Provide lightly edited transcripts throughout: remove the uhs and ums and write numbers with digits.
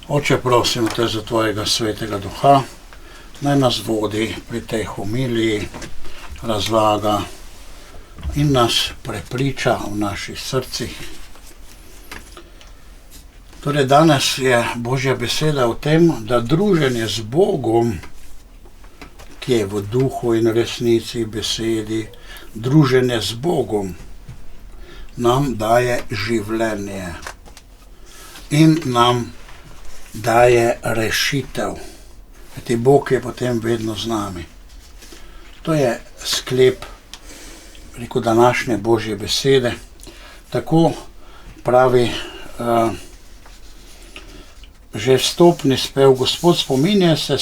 Oče, prosimo te za tvojega svetega duha, naj nas vodi pri tej homiliji, razlaga in nas prepriča v naših srcih. Torej, danes je Božja beseda o tem, da druženje z Bogom, ki je v duhu in resnici, besedi, druženje z Bogom nam daje življenje in nam daje rešitev. Kajti Bog je potem vedno z nami. To je sklep, rekel, današnje Božje besede. Tako pravi že vstopni spev: Gospod spominja se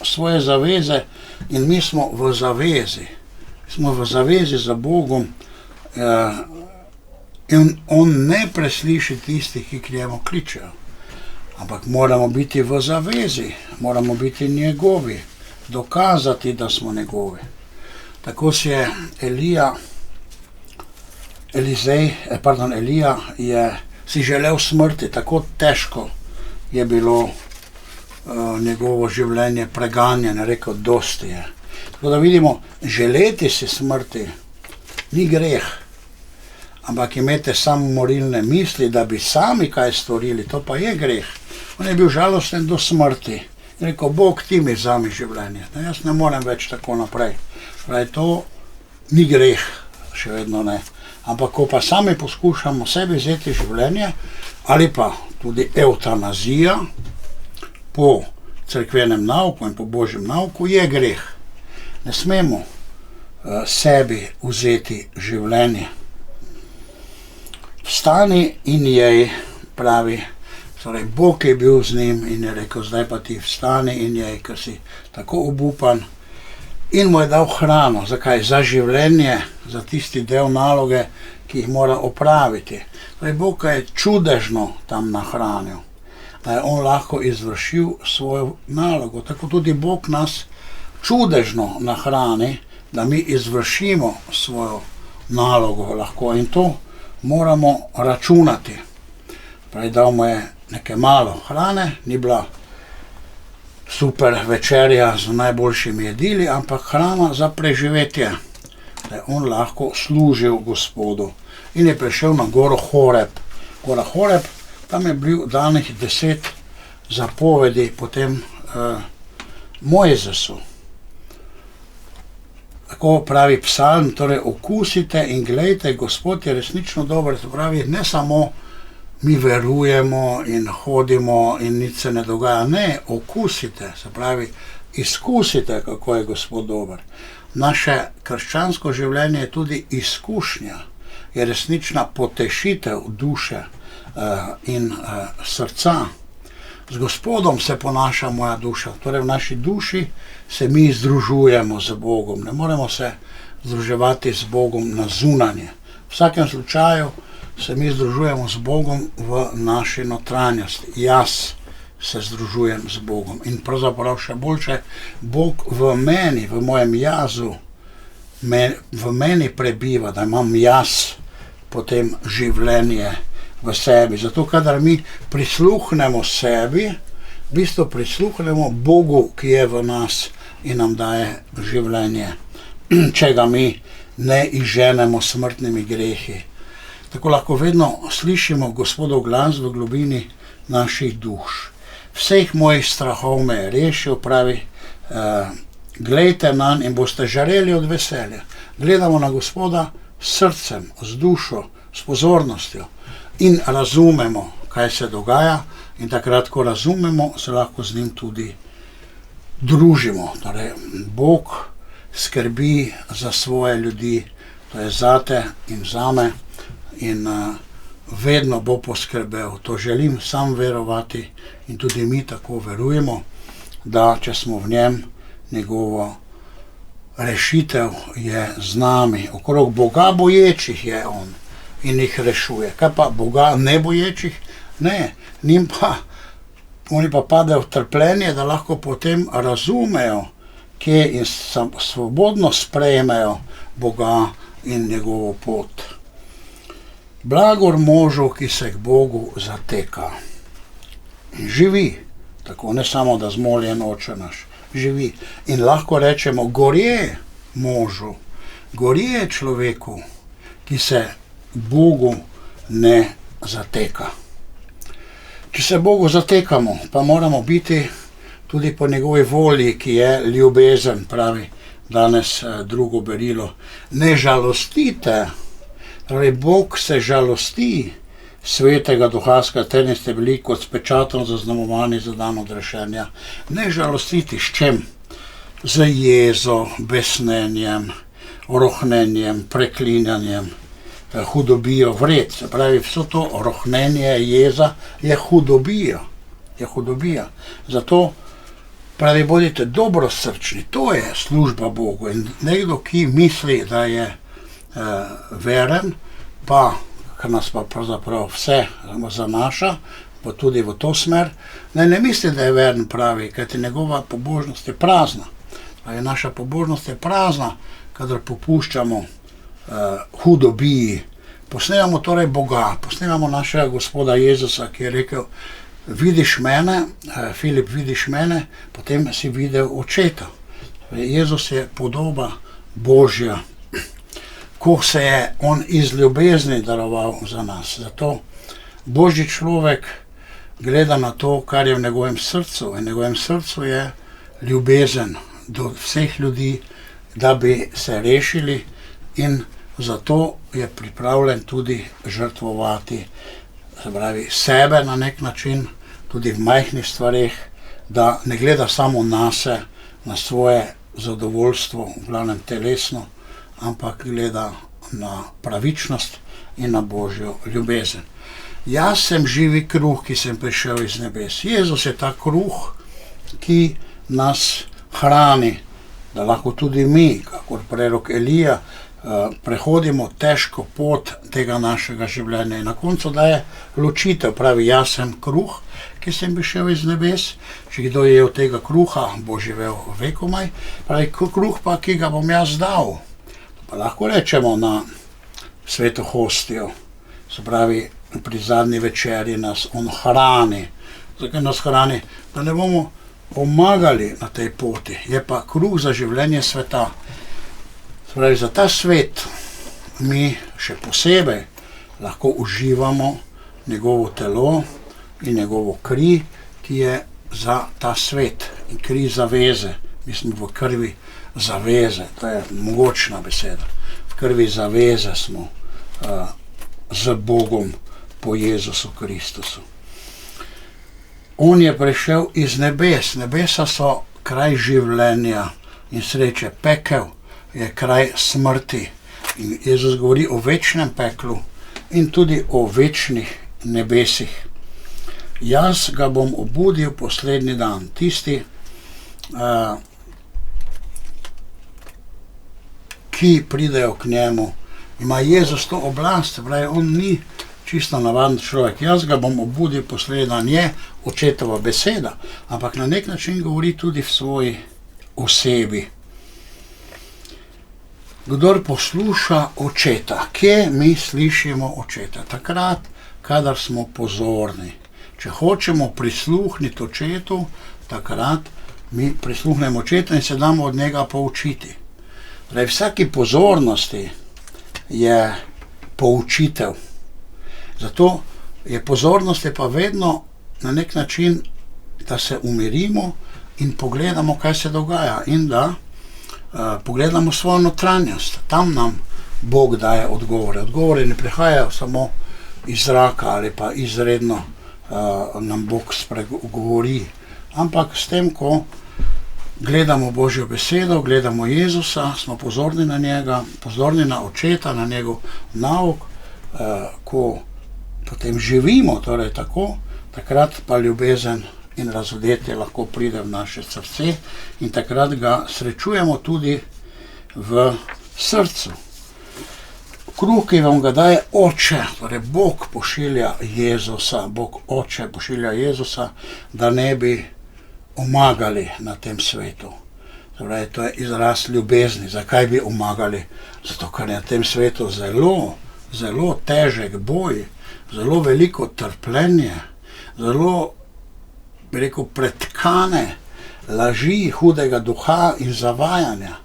svoje zaveze in mi smo v zavezi. Smo v zavezi za Bogom in On ne presliši tistih, ki k njemu kličejo. Ampak moramo biti v zavezi, moramo biti njegovi, dokazati, da smo njegovi. Tako si je Elija je si želel smrti, tako težko je bilo njegovo življenje preganjeno, rekel, dosti je. Tako da vidimo, želeti si smrti ni greh, ampak imete samomorilne misli, da bi sami kaj storili, to pa je greh. On je bil žalosten do smrti. Rekel, Bog, ti mi vzami življenje. Jaz ne morem več tako naprej. Pravi, to ni greh, še vedno ne. Ampak ko pa sami poskušamo sebi vzeti življenje, ali pa tudi evtanazija po cerkvenem nauku in po Božjem nauku, je greh. Ne smemo sebi vzeti življenje. Vstani in jej, pravi, torej Bog je bil z njim in je rekel, zdaj pa ti vstani in jej, ker si tako obupan, in mu je dal hrano. Zakaj? Za življenje, za tisti del naloge, ki jih mora opraviti. Torej Bog je čudežno tam nahranil, da je on lahko izvršil svojo nalogo. Tako tudi Bog nas čudežno nahrani, da mi izvršimo svojo nalogo lahko, in to moramo računati. Pravi, dal mu je nekaj malo hrane, ni bila super večerja z najboljšimi jedili, ampak hrana za preživetje, da je on lahko služil Gospodu. In je prišel na goro Horeb. Gora Horeb, tam je bil danih 10 zapovedi potem Mojzesu. Tako pravi psalm, torej okusite in glejte, Gospod je resnično dober. To pravi, ne samo mi verujemo in hodimo in nič se ne dogaja. Ne, okusite, se pravi, izkusite, kako je Gospod dober. Naše krščansko življenje je tudi izkušnja, je resnična potešitev duše in srca. Z Gospodom se ponaša moja duša, torej v naši duši se mi združujemo z Bogom. Ne moremo se združevati z Bogom na zunanje. V vsakem slučaju se mi združujemo z Bogom v naši notranjosti. Jaz se združujem z Bogom in pravzaprav še boljše, Bog v meni, v mojem jazu, v meni prebiva, da imam jaz potem življenje v sebi. Zato, kadar mi prisluhnemo sebi, v bistvu prisluhnemo Bogu, ki je v nas in nam daje življenje, če ga mi ne izženemo smrtnimi grehi. Tako lahko vedno slišimo Gospodov glas v globini naših duš. Vseh mojih strahov me je rešil, pravi, glejte nanj in boste žareli od veselja. Gledamo na Gospoda s srcem, z dušo, s pozornostjo in razumemo, kaj se dogaja, in takrat, ko razumemo, se lahko z njim tudi družimo. Torej, Bog skrbi za svoje ljudi, to je zate in zame, in vedno bo poskrbel. To želim sam verovati in tudi mi tako verujemo, da če smo v njem, njegovo rešitev je z nami. Okrog Boga boječih je on in jih rešuje. Kaj pa Boga neboječih? Ne, oni pa padejo v trpljenje, da lahko potem razumejo, kje in svobodno sprejmejo Boga in njegovo pot. Blagor možu, ki se k Bogu zateka. in živi. Tako, ne samo, da zmoljen oče naš, živi. In lahko rečemo, gorje možu, gorje človeku, ki se Bogu ne zateka. Če se Bogu zatekamo, pa moramo biti tudi po njegovi volji, ki je ljubezen, pravi danes drugo berilo. Ne žalostite, torej Bog se žalosti Svetega Duha, s katerim ste bili kot s pečatom zaznamovani za dan odrešenja. Ne žalostiti s čem? Z jezo, besnenjem, rohnenjem, preklinjanjem, hudobijo, vred. Se pravi, vso to rohnenje, jeza je hudobija. Je hudobija. Zato pravi, bodite dobrosrčni, to je služba Bogu. In nekdo, ki misli, da je veren, pa kar nas pa pravzaprav vse zanaša, pa tudi v to smer, ne misli, da je veren, pravi, kajti njegova pobožnost je prazna. Naša pobožnost je prazna, kadar popuščamo hudobiji. Posnemamo torej Boga, posnemamo našega Gospoda Jezusa, ki je rekel, vidiš mene, Filip, vidiš mene, potem si videl očeta. Jezus je podoba Božja, ko se je on iz ljubezni daroval za nas. Zato Božji človek gleda na to, kar je v njegovem srcu. V njegovem srcu je ljubezen do vseh ljudi, da bi se rešili, in zato je pripravljen tudi žrtvovati, se pravi, sebe na nek način, tudi v majhnih stvareh, da ne gleda samo nase, na svoje zadovoljstvo, v glavnem telesno, ampak gleda na pravičnost in na Božjo ljubezen. Jaz sem živi kruh, ki sem prišel iz nebes. Jezus je ta kruh, ki nas hrani, da lahko tudi mi, kakor prerok Elija, prehodimo težko pot tega našega življenja. In na koncu daje ločitev, pravi, jaz sem kruh, ki sem prišel iz nebes. Če kdo je od tega kruha, bo živel vekomaj. Pravi, kruh pa, ki ga bom jaz dal. Pa lahko rečemo na sveto hostijo. Se pravi, pri zadnji večerji nas on hrani. Zakaj nas hrani? Da ne bomo pomagali na tej poti. Je pa kruh za življenje sveta. Torej, za ta svet mi še posebej lahko uživamo njegovo telo in njegovo kri, ki je za ta svet, in kri zaveze. Mi smo v krvi zaveze, to je mogočna beseda. V krvi zaveze smo z Bogom po Jezusu Kristusu. On je prišel iz nebes. Nebesa so kraj življenja in sreče. Pekel je kraj smrti. In Jezus govori o večnem peklu in tudi o večnih nebesih. Jaz ga bom obudil poslednji dan. Tisti, ki pridejo k njemu, ima Jezus to oblast, pravi, on ni čisto navaden človek. Jaz ga bom obudil poslednji dan, je očetova beseda, ampak na nek način govori tudi v svoji osebi. Kdor posluša očeta, kje mi slišimo očeta? Takrat, kadar smo pozorni. Če hočemo prisluhniti očetu, takrat mi prisluhnemo očetu in se damo od njega poučiti. Torej, vsaki pozornosti je poučitev. Zato je pozornost pa vedno na nek način, da se umirimo in pogledamo, kaj se dogaja, in da pogledamo svojo notranjost. Tam nam Bog daje odgovore. Odgovore ne prihajajo samo iz zraka ali pa izredno nam Bog spregovori, ampak s tem, ko gledamo Božjo besedo, gledamo Jezusa, smo pozorni na njega, pozorni na očeta, na njegov nauk, ko potem živimo, torej tako, takrat pa ljubezen in razodetje lahko pride v naše srce in takrat ga srečujemo tudi v srcu. Kruh, ki vam ga daje Oče, torej Bog pošilja Jezusa, Bog Oče pošilja Jezusa, da ne bi omagali na tem svetu. Torej, to je izraz ljubezni. Zakaj bi omagali? Zato, ker je na tem svetu zelo težek boj, zelo veliko trpljenje, zelo bi rekel, pretkane laži hudega duha in zavajanja,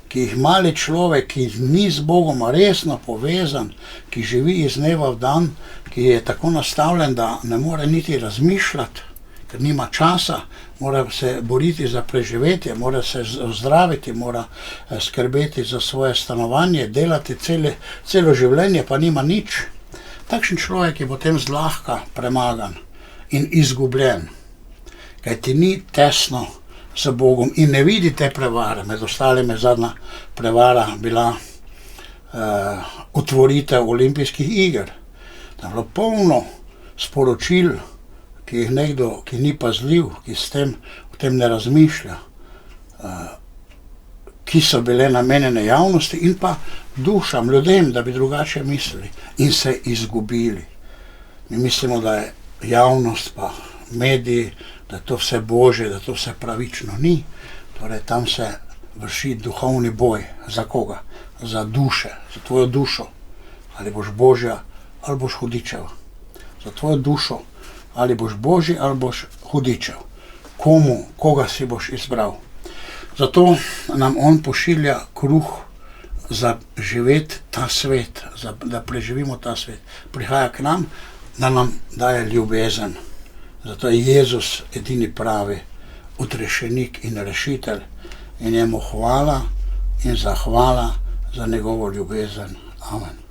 ki jih mali človek, ki ni z Bogom resno povezan, ki živi iz dneva v dan, ki je tako nastavljen, da ne more niti razmišljati, ker nima časa, mora se boriti za preživetje, mora se ozdraviti, mora skrbeti za svoje stanovanje, delati celo življenje, pa nima nič. Takšen človek je potem zlahka premagan in izgubljen, kajti ni tesno z Bogom in ne vidi te prevare. Med ostalim je zadnja prevara bila otvoritev olimpijskih iger. Tam je bilo polno sporočil, ki jih nekdo, ki ni pazljiv, ki o tem ne razmišlja, ki so bile namenjene javnosti in pa dušam, ljudem, da bi drugače mislili in se izgubili. Mi mislimo, da je javnost pa mediji, da je to vse božje, da to vse pravično. Ni. Torej, tam se vrši duhovni boj. Za koga? Za duše, za tvojo dušo. Ali boš božja, ali boš hudičeva. Za tvojo dušo, ali boš božji, ali boš hudičev. Koga si boš izbral? Zato nam on pošilja kruh za živeti ta svet, da preživimo ta svet. Prihaja k nam, da nam daje ljubezen. Zato je Jezus edini pravi odrešenik in rešitelj in njemu hvala in zahvala za njegovo ljubezen. Amen.